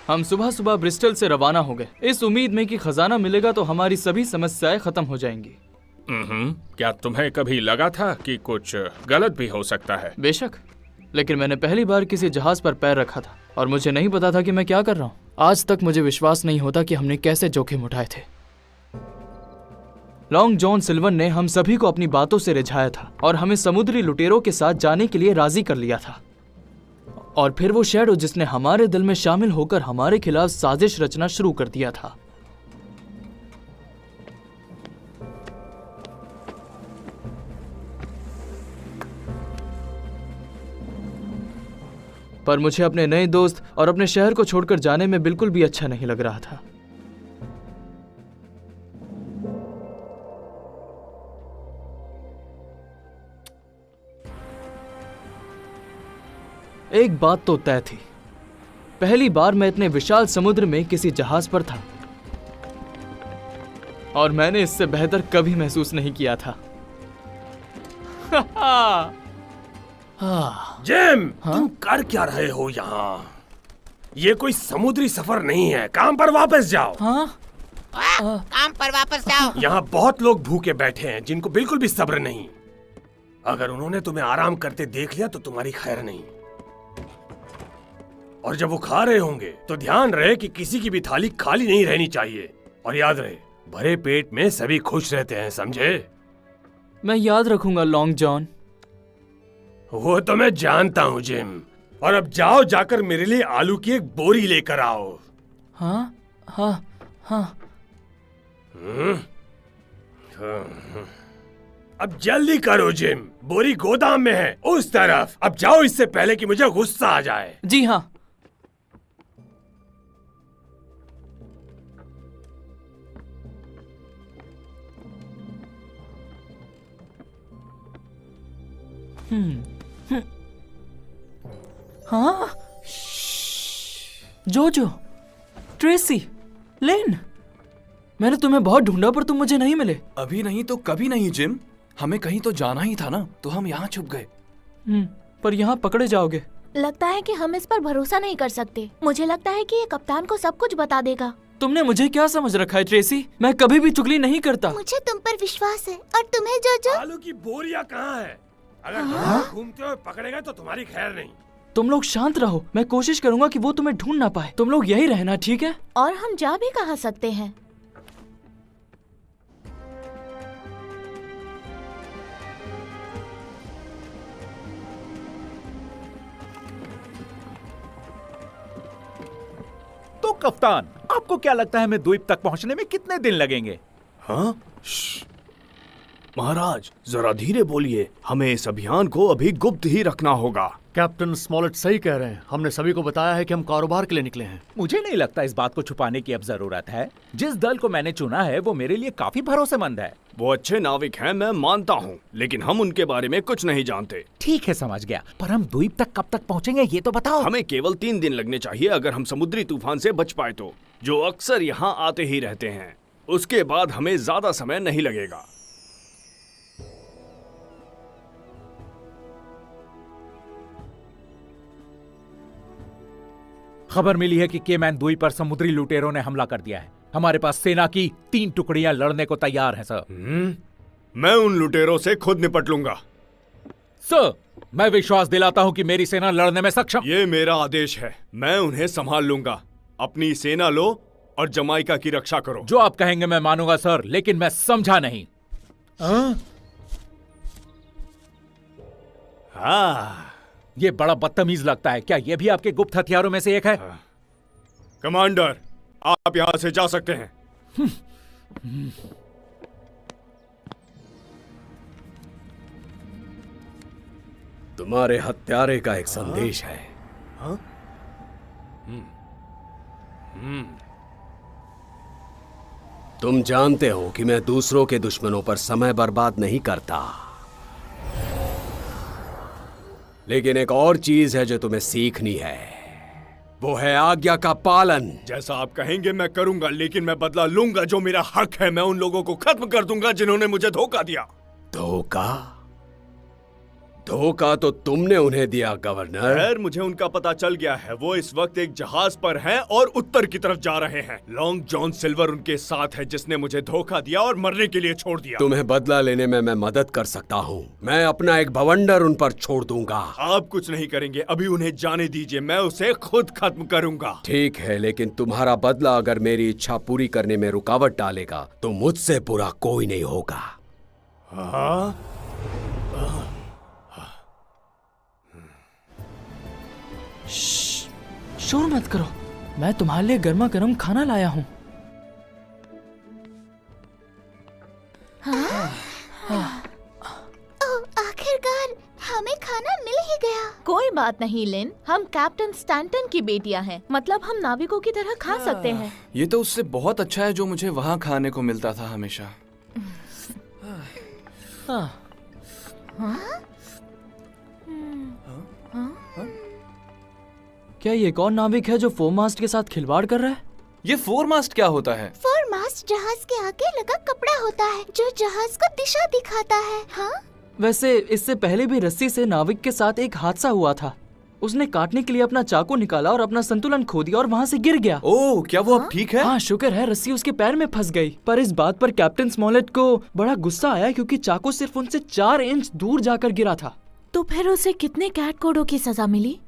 हम सुबह सुबह ब्रिस्टल से रवाना हो गए, इस उम्मीद में कि खजाना मिलेगा तो हमारी सभी समस्याएं खत्म हो जाएंगी। क्या तुम्हें कभी लगा था कि कुछ गलत भी हो सकता है? बेशक, लेकिन मैंने पहली बार किसी जहाज पर पैर रखा था और मुझे नहीं पता था कि मैं क्या कर रहा हूँ। आज तक मुझे विश्वास नहीं होता कि हमने कैसे जोखिम उठाए थे। लॉन्ग जॉन सिल्वर ने हम सभी को अपनी बातों से रिझाया था और हमें समुद्री लुटेरों के साथ जाने के लिए राजी कर लिया था। और फिर वो शैडो जिसने हमारे दिल में शामिल होकर हमारे खिलाफ साजिश रचना शुरू कर दिया था। पर मुझे अपने नए दोस्त और अपने शहर को छोड़कर जाने में बिल्कुल भी अच्छा नहीं लग रहा था। एक बात तो तय थी, पहली बार मैं इतने विशाल समुद्र में किसी जहाज पर था और मैंने इससे बेहतर कभी महसूस नहीं किया था। जिम, तुम कर क्या रहे हो यहाँ? ये कोई समुद्री सफर नहीं है, काम पर वापस जाओ। काम पर वापस जाओ। यहाँ बहुत लोग भूखे बैठे हैं जिनको बिल्कुल भी सब्र नहीं। अगर उन्होंने तुम्हें आराम करते देख लिया तो तुम्हारी खैर नहीं। और जब वो खा रहे होंगे तो ध्यान रहे कि किसी की भी थाली खाली नहीं रहनी चाहिए। और याद रहे, भरे पेट में सभी खुश रहते हैं, समझे? मैं याद रखूंगा लॉन्ग जॉन। वो तो मैं जानता हूँ जिम। और अब जाओ, जाकर मेरे लिए आलू की एक बोरी लेकर आओ। हाँ हाँ हाँ। अब जल्दी करो जिम, बोरी गोदाम में है उस तरफ। अब जाओ इससे पहले कि मुझे गुस्सा आ जाए। जी हाँ। हाँ, जोजो, ट्रेसी, लेन, मैंने तुम्हें बहुत ढूंढा पर तुम मुझे नहीं मिले। अभी नहीं तो कभी नहीं जिम, हमें कहीं तो जाना ही था ना, तो हम यहाँ छुप गए। पर यहाँ पकड़े जाओगे। लगता है कि हम इस पर भरोसा नहीं कर सकते। मुझे लगता है कि ये कप्तान को सब कुछ बता देगा। तुमने मुझे क्या समझ रखा है ट्रेसी? मैं कभी भी चुगली नहीं करता। मुझे तुम पर विश्वास है। और तुम्हें जोजो? आलू की बोरियां कहाँ है? अगर घूमते हुए पकड़ेगा तो तुम्हारी खैर नहीं। तुम लोग शांत रहो, मैं कोशिश करूंगा कि वो तुम्हें ढूंढ ना पाए। तुम लोग यही रहना, ठीक है? और हम जा भी कहाँ सकते हैं? तो कप्तान, आपको क्या लगता है हमें द्वीप तक पहुंचने में कितने दिन लगेंगे? हाँ? महाराज, जरा धीरे बोलिए, हमें इस अभियान को अभी गुप्त ही रखना होगा। कैप्टन स्मॉलेट सही कह रहे हैं। हमने सभी को बताया है कि हम कारोबार के लिए निकले हैं। मुझे नहीं लगता इस बात को छुपाने की अब जरूरत है। जिस दल को मैंने चुना है वो मेरे लिए काफी भरोसेमंद है। वो अच्छे नाविक हैं, मैं मानता हूँ, लेकिन हम उनके बारे में कुछ नहीं जानते। ठीक है, समझ गया, पर हम द्वीप तक कब तक पहुँचेंगे ये तो बताओ। हमें केवल 3 दिन लगने चाहिए, अगर हम समुद्री तूफान से बच पाए तो, जो अक्सर यहाँ आते ही रहते हैं। उसके बाद हमें ज्यादा समय नहीं लगेगा। खबर मिली है कि केमैन द्वीप पर समुद्री लुटेरों ने हमला कर दिया है। हमारे पास सेना की 3 टुकड़ियां लड़ने को तैयार हैं सर। मैं उन लुटेरों से खुद निपट लूंगा। सर, मैं विश्वास दिलाता हूं कि मेरी सेना लड़ने में सक्षम। ये मेरा आदेश है, मैं उन्हें संभाल लूंगा। अपनी सेना लो और जमाइका की रक्षा करो। जो आप कहेंगे मैं मानूंगा सर, लेकिन मैं समझा नहीं। हाँ, ये बड़ा बदतमीज लगता है। क्या ये भी आपके गुप्त हथियारों में से एक है? कमांडर, आप यहां से जा सकते हैं। तुम्हारे हत्यारे का एक संदेश है। तुम जानते हो कि मैं दूसरों के दुश्मनों पर समय बर्बाद नहीं करता, लेकिन एक और चीज है जो तुम्हें सीखनी है, वो है आज्ञा का पालन। जैसा आप कहेंगे मैं करूंगा, लेकिन मैं बदला लूंगा। जो मेरा हक है मैं उन लोगों को खत्म कर दूंगा जिन्होंने मुझे धोखा दिया। धोखा? धोखा तो तुमने उन्हें दिया गवर्नर। खैर, मुझे उनका पता चल गया है। वो इस वक्त एक जहाज पर हैं और उत्तर की तरफ जा रहे हैं। लॉन्ग जॉन सिल्वर उनके साथ है, जिसने मुझे धोखा दिया और मरने के लिए छोड़ दिया। तुम्हें बदला लेने में मैं मदद कर सकता हूँ। मैं अपना एक बवंडर उन पर छोड़ दूंगा। आप कुछ नहीं करेंगे, अभी उन्हें जाने दीजिए, मैं उसे खुद खत्म करूंगा। ठीक है, लेकिन तुम्हारा बदला अगर मेरी इच्छा पूरी करने में रुकावट डालेगा तो मुझसे बुरा कोई नहीं होगा। शोर मत करो, मैं तुम्हारे लिए गर्मा गर्म खाना लाया हूँ। आखिरकार हमें खाना मिल ही गया। कोई बात नहीं लिन, हम कैप्टन स्टैंटन की बेटियां हैं, मतलब हम नाविकों की तरह खा सकते हैं। ये तो उससे बहुत अच्छा है जो मुझे वहाँ खाने को मिलता था हमेशा। क्या ये कौन नाविक है जो फोरमास्ट के साथ खिलवाड़ कर रहा है? ये फोरमास्ट क्या होता है? फोरमास्ट जहाज के आगे लगा कपड़ा होता है जो जहाज को दिशा दिखाता है। हाँ? वैसे इससे पहले भी रस्सी से नाविक के साथ एक हादसा हुआ था। उसने काटने के लिए अपना चाकू निकाला और अपना संतुलन खो दिया और वहाँ से गिर गया। ओह, क्या वो अब ठीक है? हाँ, शुक्र है रस्सी उसके पैर में फंस गई। पर इस बात पर कैप्टन स्मॉलेट को बड़ा गुस्सा आया क्योंकि चाकू सिर्फ उनसे 4 इंच दूर जाकर गिरा था। तो फिर उसे कितने कैट कोडों की सजा मिली?